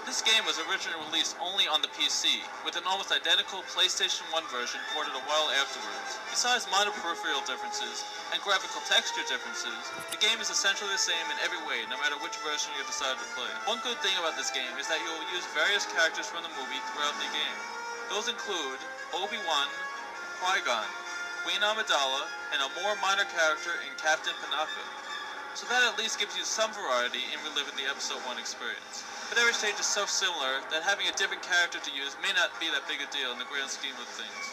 This game was originally released only on the PC, with an almost identical PlayStation 1 version ported a while afterwards. Besides minor peripheral differences and graphical texture differences, the game is essentially the same in every way, no matter which version you decide to play. One good thing about this game is that you will use various characters from the movie throughout the game. Those include Obi-Wan, Qui-Gon, Queen Amidala, and a more minor character in Captain Panaka. So that at least gives you some variety in reliving the Episode 1 experience. But every stage is so similar that having a different character to use may not be that big a deal in the grand scheme of things.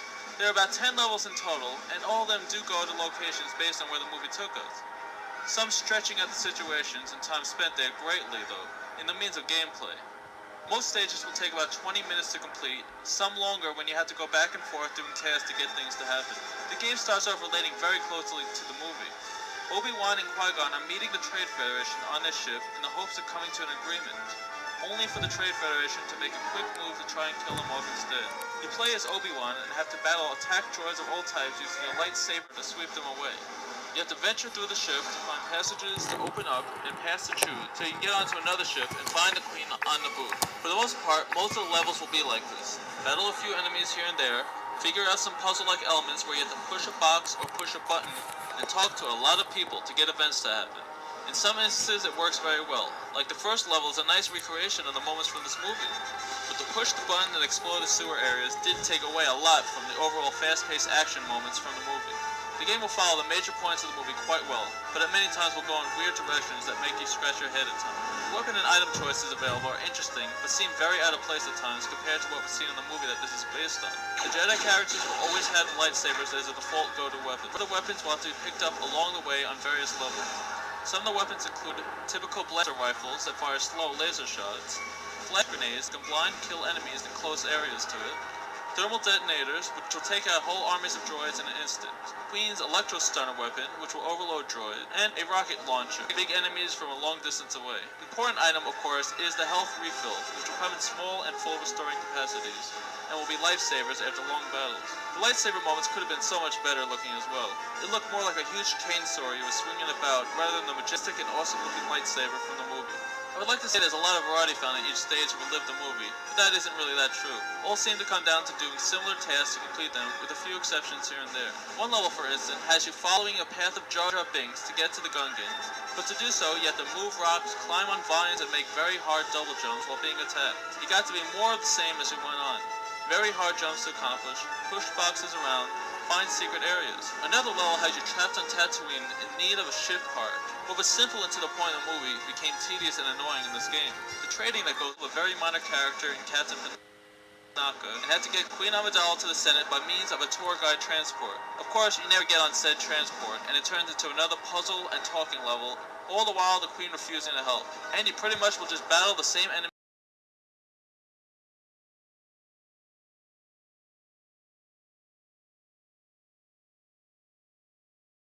There are about 10 levels in total, and all of them do go to locations based on where the movie took us. Some stretching out the situations and time spent there greatly, though, in the means of gameplay. Most stages will take about 20 minutes to complete, some longer when you have to go back and forth doing tasks to get things to happen. The game starts off relating very closely to the movie. Obi-Wan and Qui-Gon are meeting the Trade Federation on their ship in the hopes of coming to an agreement, only for the Trade Federation to make a quick move to try and kill them off instead. You play as Obi-Wan and have to battle attack droids of all types using a lightsaber to sweep them away. You have to venture through the ship to find passages to open up and pass the chute till you get onto another ship and find the Queen on Naboo. For the most part, most of the levels will be like this. Battle a few enemies here and there, figure out some puzzle-like elements where you have to push a box or push a button, and talk to a lot of people to get events to happen. In some instances it works very well, like the first level is a nice recreation of the moments from this movie. But the push the button and explore the sewer areas did take away a lot from the overall fast-paced action moments from the movie. The game will follow the major points of the movie quite well, but at many times will go in weird directions that make you scratch your head at times. The weapon and item choices available are interesting, but seem very out of place at times compared to what was seen in the movie that this is based on. The Jedi characters will always have lightsabers as a default go-to weapon. Other weapons will have to be picked up along the way on various levels. Some of the weapons include typical blaster rifles that fire slow laser shots, flash grenades that can blind kill enemies in close areas to it, thermal detonators, which will take out whole armies of droids in an instant, Queen's electro stunner weapon, which will overload droids, and a rocket launcher, big enemies from a long distance away. Important item, of course, is the health refill, which will come in small and full restoring capacities, and will be lifesavers after long battles. The lightsaber moments could have been so much better looking as well. It looked more like a huge chainsaw you were swinging about, rather than the majestic and awesome looking lightsaber from the movie. I would like to say there's a lot of variety found in each stage to relive the movie, but that isn't really that true. All seem to come down to doing similar tasks to complete them, with a few exceptions here and there. One level, for instance, has you following a path of Jar Jar Binks to get to the Gungans, but to do so, you have to move rocks, climb on vines, and make very hard double jumps while being attacked. It got to be more of the same as you went on. Very hard jumps to accomplish, push boxes around, find secret areas. Another level has you trapped on Tatooine in need of a ship part. What was simple and to the point in the movie became tedious and annoying in this game. The trading that goes with a very minor character in Captain Panaka, and had to get Queen Amidala to the Senate by means of a tour guide transport. Of course, you never get on said transport, and it turns into another puzzle and talking level, all the while the Queen refusing to help. And you pretty much will just battle the same enemy